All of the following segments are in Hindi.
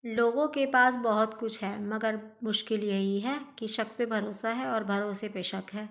लोगों के पास बहुत कुछ है मगर मुश्किल यही है कि शक पे भरोसा है और भरोसे पे शक है।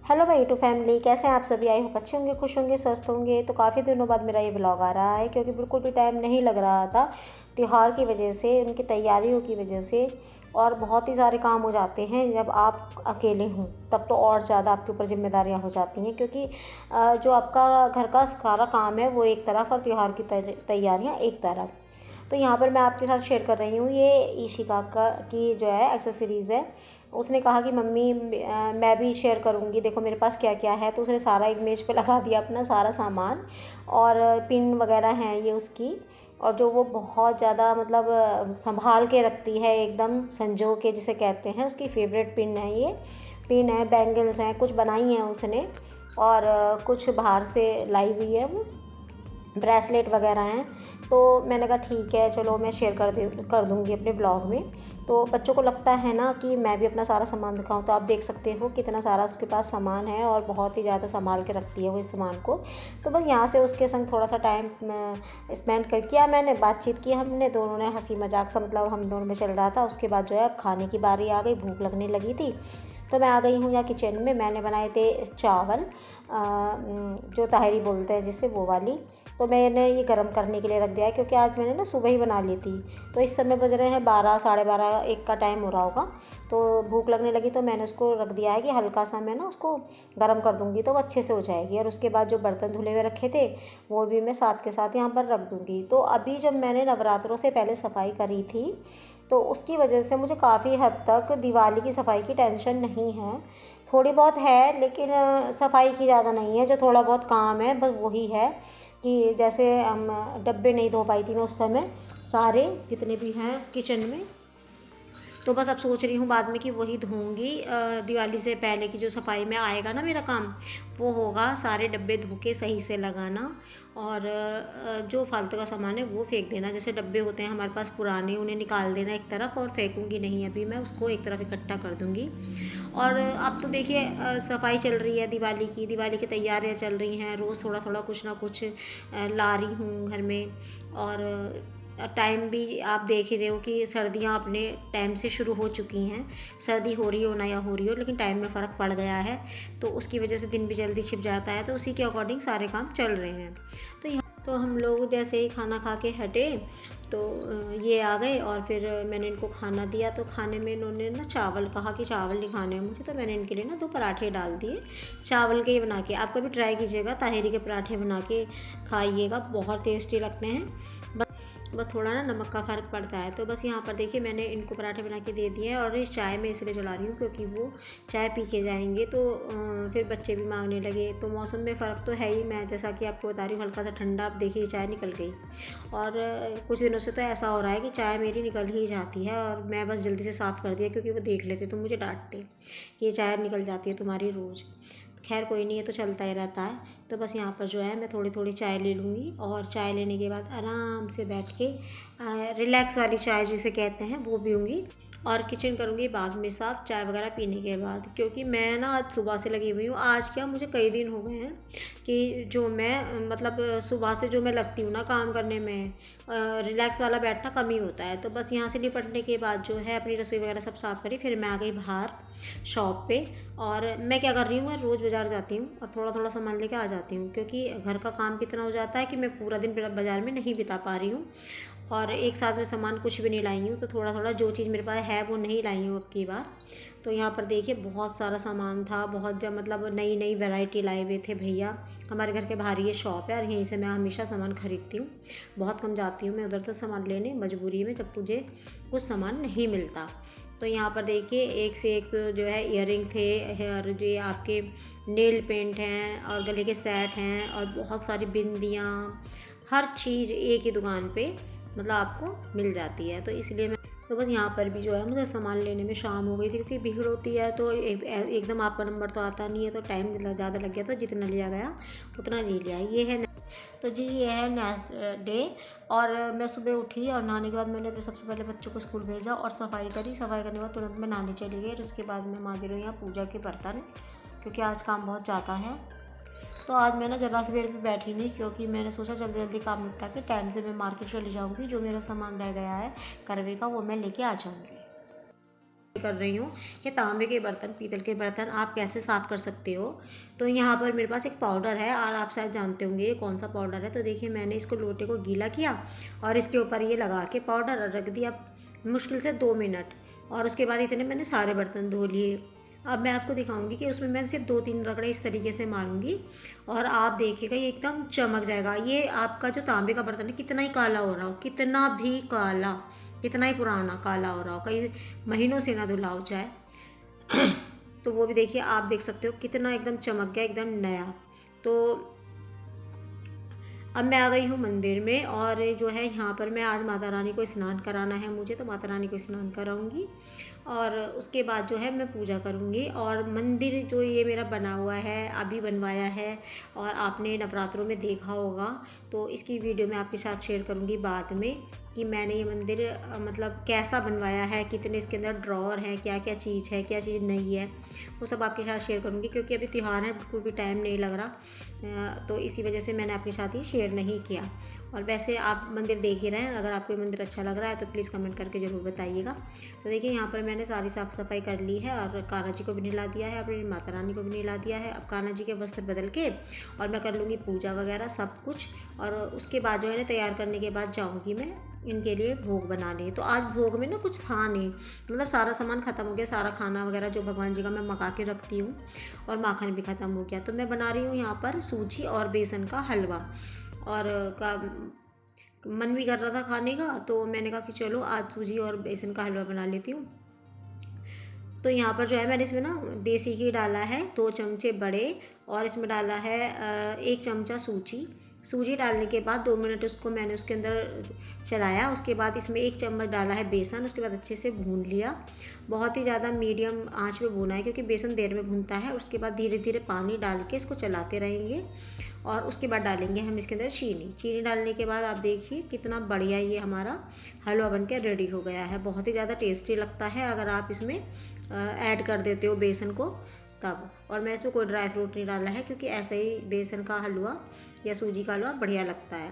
हेलो भाई टू फैमिली, कैसे हैं आप सभी? आई होप अच्छे होंगे, खुश होंगे, स्वस्थ होंगे। तो काफ़ी दिनों बाद मेरा ये ब्लॉग आ रहा है क्योंकि बिल्कुल भी टाइम नहीं लग रहा था त्यौहार की वजह से, उनकी तैयारियों की वजह से। और बहुत ही सारे काम हो जाते हैं जब आप अकेले हों, तब तो और ज़्यादा आपके ऊपर जिम्मेदारियां हो जाती हैं क्योंकि जो आपका घर का सारा काम है वो एक तरफ और त्यौहार की तैयारियां एक तरफ। तो यहाँ पर मैं आपके साथ शेयर कर रही हूँ ये ईशिका का की जो है एक्सेसरीज़ है। उसने कहा कि मम्मी मैं भी शेयर करूँगी, देखो मेरे पास क्या क्या है। तो उसने सारा एक मेज पे लगा दिया अपना सारा सामान, और पिन वगैरह हैं ये उसकी। और जो वो बहुत ज़्यादा मतलब संभाल के रखती है, एकदम संजो के जिसे कहते हैं, उसकी फेवरेट पिन है ये। पिन है, बैंगल्स हैं, कुछ बनाई हैं उसने, और कुछ बाहर से लाई हुई है वो, ब्रेसलेट वगैरह हैं। तो मैंने कहा ठीक है चलो मैं शेयर कर दूँगी अपने ब्लॉग में। तो बच्चों को लगता है ना कि मैं भी अपना सारा सामान दिखाऊं, तो आप देख सकते हो कितना सारा उसके पास सामान है और बहुत ही ज़्यादा संभाल के रखती है वो इस सामान को। तो बस यहाँ से उसके संग थोड़ा सा टाइम स्पेंड कर किया मैंने, बातचीत की हमने दोनों ने, हंसी मजाक सा मतलब हम दोनों में चल रहा था। उसके बाद जो है अब खाने की बारी आ गई, भूख लगने लगी थी। तो मैं आ गई हूँ यहाँ किचन में। मैंने बनाए थे चावल, जो ताहिरी बोलते हैं जिसे, वो वाली। तो मैंने ये गर्म करने के लिए रख दिया है क्योंकि आज मैंने ना सुबह ही बना ली थी। तो इस समय बज रहे हैं 12, साढ़े 12, 1 का टाइम हो रहा होगा। तो भूख लगने लगी तो मैंने उसको रख दिया है कि हल्का सा मैं ना उसको गर्म कर दूँगी तो वो अच्छे से हो जाएगी। और उसके बाद जो बर्तन धुले हुए रखे थे वो भी मैं साथ के साथ यहाँ पर रख दूँगी। तो अभी जब मैंने नवरात्रों से पहले सफाई करी थी तो उसकी वजह से मुझे काफ़ी हद तक दिवाली की सफाई की टेंशन नहीं है। थोड़ी बहुत है लेकिन सफाई की ज़्यादा नहीं है। जो थोड़ा बहुत काम है बस वही है कि जैसे हम डब्बे नहीं धो पाई थी मैं उस समय, सारे जितने भी हैं किचन में। तो बस अब सोच रही हूँ बाद में कि वही धोऊंगी। दिवाली से पहले की जो सफाई में आएगा ना मेरा काम, वो होगा सारे डब्बे धो के सही से लगाना, और जो फालतू का सामान है वो फेंक देना। जैसे डब्बे होते हैं हमारे पास पुराने, उन्हें निकाल देना एक तरफ, और फेंकूंगी नहीं अभी मैं उसको, एक तरफ इकट्ठा कर दूंगी। और अब तो देखिए सफाई चल रही है दिवाली की तैयारियां चल रही हैं। रोज़ थोड़ा थोड़ा कुछ ना कुछ ला रही हूँ घर में। और टाइम भी आप देख ही रहे हो कि सर्दियाँ अपने टाइम से शुरू हो चुकी हैं। सर्दी हो रही हो ना या हो रही हो, लेकिन टाइम में फ़र्क पड़ गया है। तो उसकी वजह से दिन भी जल्दी छिप जाता है, तो उसी के अकॉर्डिंग सारे काम चल रहे हैं। तो यहाँ तो हम लोग जैसे ही खाना खा के हटे तो ये आ गए, और फिर मैंने इनको खाना दिया। तो खाने में इन्होंने ना चावल कहा कि चावल नहीं खाने हैं मुझे, तो मैंने इनके लिए ना 2 पराठे डाल दिए चावल के ही बना के। आप कभी ट्राई कीजिएगा, ताहिरी के पराठे बना के खाइएगा, बहुत टेस्टी लगते हैं। बस थोड़ा ना नमक का फ़र्क पड़ता है। तो बस यहाँ पर देखिए मैंने इनको पराठे बना के दे दिए हैं। और इस चाय में इसलिए जला रही हूँ क्योंकि वो चाय पी के जाएंगे तो फिर बच्चे भी मांगने लगे। तो मौसम में फ़र्क तो है ही, मैं जैसा कि आपको बता रही हूँ हल्का सा ठंडा, अब देखिए चाय निकल गई। और कुछ दिनों से तो ऐसा हो रहा है कि चाय मेरी निकल ही जाती है, और मैं बस जल्दी से साफ़ कर दिया क्योंकि वो देख लेते तो मुझे डांटते कि ये चाय निकल जाती है तुम्हारी रोज़। खैर कोई नहीं, है तो चलता ही रहता है। तो बस यहाँ पर जो है मैं थोड़ी थोड़ी चाय ले लूँगी, और चाय लेने के बाद आराम से बैठ के रिलैक्स वाली चाय जिसे कहते हैं वो पीऊँगी। और किचन करूँगी बाद में साफ़, चाय वगैरह पीने के बाद। क्योंकि मैं ना आज सुबह से लगी हुई हूँ। आज क्या, मुझे कई दिन हो गए हैं कि जो मैं मतलब सुबह से जो मैं लगती हूँ ना काम करने में, रिलैक्स वाला बैठना कम ही होता है। तो बस यहाँ से निपटने के बाद जो है अपनी रसोई वगैरह सब साफ़ करी, फिर मैं आ गई बाहर शॉप पे। और मैं क्या कर रही हूँ, मैं रोज़ बाज़ार जाती हूँ और थोड़ा थोड़ा सामान लेके आ जाती हूँ क्योंकि घर का काम भी इतना हो जाता है कि मैं पूरा दिन बाज़ार में नहीं बिता पा रही हूँ। और एक साथ में सामान कुछ भी नहीं लाई हूँ, तो थोड़ा थोड़ा जो चीज़ मेरे पास है वो नहीं लाई हूँ अब की बार। तो यहाँ पर देखिए बहुत सारा सामान था, बहुत जब मतलब नई नई वैरायटी लाए हुए थे भैया। हमारे घर के बाहर ये शॉप है और यहीं से मैं हमेशा सामान खरीदती हूँ। बहुत कम जाती हूँ मैं उधर से सामान लेने, मजबूरी में जब मुझे कुछ सामान नहीं मिलता। तो यहाँ पर देखिए एक से एक जो है इयररिंग थे, हेयर जो ये आपके नेल पेंट हैं, और गले के सेट हैं, और बहुत सारी बिंदियाँ, हर चीज़ एक ही दुकान पे मतलब आपको मिल जाती है। तो इसलिए मैं तो बस यहाँ पर भी जो है मुझे सामान लेने में शाम हो गई थी क्योंकि भीड़ होती है। तो एकदम आपका नंबर तो आता नहीं है, तो टाइम ज़्यादा लग गया, तो जितना लिया गया उतना ले लिया। ये है तो जी ये है डे। और मैं सुबह उठी और नहाने के बाद मैंने तो सबसे पहले बच्चों को स्कूल भेजा और सफाई करी। सफाई करने के बाद तुरंत मैं नहाने चली गई और उसके बाद मैं मांज रही हूँ यहाँ पूजा के बर्तन, क्योंकि आज काम बहुत ज़्यादा है। तो आज मैं ना ज़रा सी देर भी बैठी नहीं, क्योंकि मैंने सोचा जल्दी जल्दी काम निपटा के टाइम से मैं मार्केट चली जाऊँगी। जो मेरा सामान रह गया है करवे का वो मैं लेके आ जाऊँगी। कर रही हूँ कि तांबे के बर्तन, पीतल के बर्तन आप कैसे साफ़ कर सकते हो। तो यहाँ पर मेरे पास एक पाउडर है और आप शायद जानते होंगे ये कौन सा पाउडर है। तो देखिए मैंने इसको लोटे को गीला किया और इसके ऊपर ये लगा के पाउडर रख दिया मुश्किल से 2 मिनट, और उसके बाद इतने मैंने सारे बर्तन धो लिए। अब मैं आपको दिखाऊंगी कि उसमें मैं सिर्फ 2-3 रगड़े इस तरीके से मारूंगी और आप देखिएगा ये एकदम चमक जाएगा। ये आपका जो तांबे का बर्तन है कितना ही काला हो रहा हो, कितना भी काला, कितना ही पुराना काला हो रहा हो, कई महीनों से ना धुला हो जाए तो वो भी देखिए आप देख सकते हो कितना एकदम चमक गया, एकदम नया। तो अब मैं आ गई हूँ मंदिर में और जो है यहाँ पर मैं आज माता रानी को स्नान कराना है मुझे, तो माता रानी को स्नान कराऊंगी और उसके बाद जो है मैं पूजा करूंगी। और मंदिर जो ये मेरा बना हुआ है अभी बनवाया है और आपने नवरात्रों में देखा होगा, तो इसकी वीडियो मैं आपके साथ शेयर करूंगी बाद में कि मैंने ये मंदिर मतलब कैसा बनवाया है, कितने इसके अंदर ड्रॉर हैं, क्या क्या चीज़ है, क्या चीज़ नहीं है, वो सब आपके साथ शेयर करूंगी। क्योंकि अभी त्यौहार है, बिल्कुल भी टाइम नहीं लग रहा, तो इसी वजह से मैंने आपके साथ ही शेयर नहीं किया। और वैसे आप मंदिर देख ही रहे हैं, अगर आपको ये मंदिर अच्छा लग रहा है तो प्लीज़ कमेंट करके ज़रूर बताइएगा। तो देखिए यहाँ पर मैंने सारी साफ़ सफाई कर ली है और कान्हा जी को भी नहला दिया है, अपनी माता रानी को भी नहला दिया है। अब कान्हा जी के वस्त्र बदल के और मैं कर लूँगी पूजा वगैरह सब कुछ, और उसके बाद जो है ना तैयार करने के बाद जाऊँगी मैं इनके लिए भोग बनाने। तो आज भोग में ना कुछ था नहीं, मतलब सारा सामान ख़त्म हो गया, सारा खाना वगैरह जो भगवान जी का मैं मंगा के रखती हूँ और माखन भी ख़त्म हो गया। तो मैं बना रही हूँ यहाँ पर सूजी और बेसन का हलवा, और का मन भी कर रहा था खाने का, तो मैंने कहा कि चलो आज सूजी और बेसन का हलवा बना लेती हूँ। तो यहाँ पर जो है मैंने इसमें ना देसी घी डाला है 2 चमचे बड़े, और इसमें डाला है 1 चमचा सूजी डालने के बाद 2 मिनट उसको मैंने उसके अंदर चलाया। उसके बाद इसमें 1 चम्मच डाला है बेसन, उसके बाद अच्छे से भून लिया। बहुत ही ज़्यादा मीडियम आंच पे भूना है क्योंकि बेसन देर में भूनता है। उसके बाद धीरे धीरे पानी डाल के इसको चलाते रहेंगे और उसके बाद डालेंगे हम इसके अंदर चीनी डालने के बाद आप देखिए कितना बढ़िया ये हमारा हलवा बन के रेडी हो गया है। बहुत ही ज़्यादा टेस्टी लगता है अगर आप इसमें ऐड कर देते हो बेसन को तब। और मैं इसमें कोई ड्राई फ्रूट नहीं डाला है क्योंकि ऐसे ही बेसन का हलवा या सूजी का हलवा बढ़िया लगता है।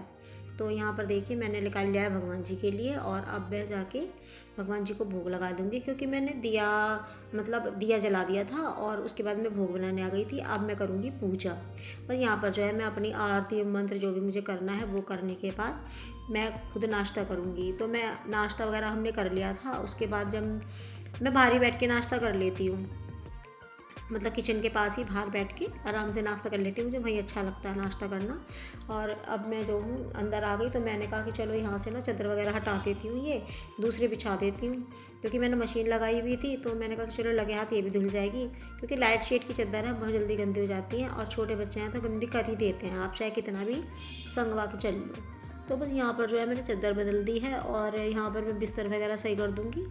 तो यहाँ पर देखिए मैंने निकाल लिया है भगवान जी के लिए, और अब मैं जाके भगवान जी को भोग लगा दूँगी क्योंकि मैंने दिया जला दिया था और उसके बाद मैं भोग बनाने आ गई थी। अब मैं करूँगी पूजा। पर यहाँ पर जो है मैं अपनी आरती मंत्र जो भी मुझे करना है वो करने के बाद मैं खुद नाश्ता करूँगी। तो मैं नाश्ता वगैरह हमने कर लिया था। उसके बाद जब मैं बाहर ही बैठ के नाश्ता कर लेती हूँ, मतलब किचन के पास ही बाहर बैठ के आराम से नाश्ता कर लेती हूँ, मुझे वहीं अच्छा लगता है नाश्ता करना। और अब मैं जो हूँ अंदर आ गई, तो मैंने कहा कि चलो यहाँ से ना चादर वगैरह हटा देती हूँ, ये दूसरी बिछा देती हूँ क्योंकि मैंने मशीन लगाई हुई थी। तो मैंने कहा कि चलो लगे हाथ ये भी धुल जाएगी, क्योंकि लाइट शेड की चादर है, बहुत जल्दी गंदी हो जाती हैं और छोटे बच्चे हैं तो गंदी कर ही देते हैं, आप चाहे कितना भी संगवा के चल लो। तो बस यहाँ पर जो है मैंने चादर बदल दी है और यहाँ पर मैं बिस्तर वगैरह सही कर दूँगी,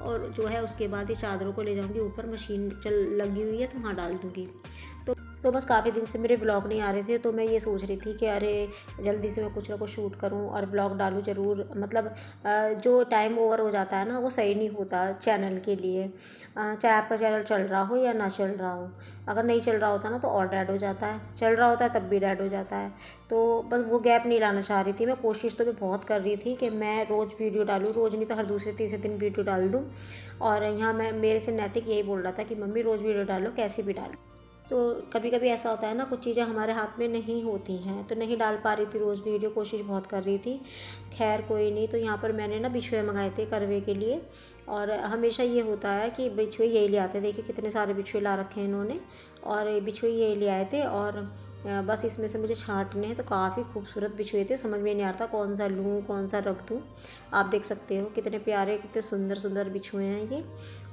और जो है उसके बाद ये चादरों को ले जाऊँगी ऊपर, मशीन लगी हुई है तो वहाँ डाल दूँगी। तो बस काफ़ी दिन से मेरे व्लॉग नहीं आ रहे थे, तो मैं ये सोच रही थी कि अरे जल्दी से मैं कुछ ना कुछ शूट करूं और व्लॉग डालूं ज़रूर। मतलब जो टाइम ओवर हो जाता है ना वो सही नहीं होता चैनल के लिए, चाहे आपका चैनल चल रहा हो या ना चल रहा हो। अगर नहीं चल रहा होता ना तो और डैड हो जाता है, चल रहा होता है तब भी डैड हो जाता है। तो बस वो गैप नहीं लाना चाह रही थी मैं। कोशिश तो मैं बहुत कर रही थी कि मैं रोज़ वीडियो डालूँ, रोज़ नहीं तो हर दूसरे तीसरे दिन वीडियो डाल दूँ। और यहाँ मैं मेरे से नैतिक यही बोल रहा था कि मम्मी रोज़ वीडियो डालो, कैसी भी डालो। तो कभी कभी ऐसा होता है ना, कुछ चीज़ें हमारे हाथ में नहीं होती हैं, तो नहीं डाल पा रही थी रोज़ वीडियो, कोशिश बहुत कर रही थी। खैर कोई नहीं। तो यहाँ पर मैंने ना बिछुए मंगाए थे करवे के लिए, और हमेशा ये होता है कि बिछुए यही ले आते हैं। देखिए कितने सारे बिछुए ला रखे हैं इन्होंने, और ये बिछुए यही ले आए थे। और बस इसमें से मुझे छांटने हैं, तो काफ़ी खूबसूरत बिछुए थे, समझ में नहीं आ रहा था कौन सा लूँ कौन सा रख दूँ। आप देख सकते हो कितने प्यारे कितने सुंदर सुंदर बिछुए हैं ये,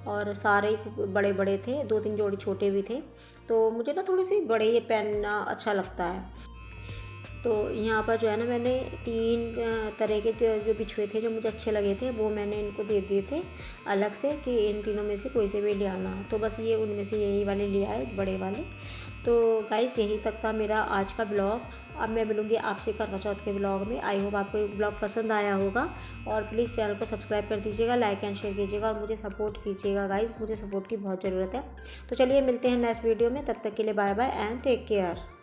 और सारे बड़े बड़े थे, 2-3 जोड़ी छोटे भी थे। तो मुझे ना थोड़े से बड़े ये पहनना अच्छा लगता है। तो यहाँ पर जो है ना मैंने 3 तरह के जो बिछुए थे जो मुझे अच्छे लगे थे वो मैंने इनको दे दिए थे अलग से कि इन तीनों में से कोई से भी ले आना। तो बस ये उनमें से यही वाले ले आए, बड़े वाले। तो गाइस यही तक था मेरा आज का ब्लॉग। अब मैं मिलूँगी आपसे करवा चौथ के ब्लॉग में। आई होप आपको ये ब्लॉग पसंद आया होगा और प्लीज़ चैनल को सब्सक्राइब कर दीजिएगा, लाइक एंड शेयर कीजिएगा और मुझे सपोर्ट कीजिएगा गाइज़, मुझे सपोर्ट की बहुत ज़रूरत है। तो चलिए मिलते हैं नेक्स्ट वीडियो में, तब तक के लिए bye bye and take care.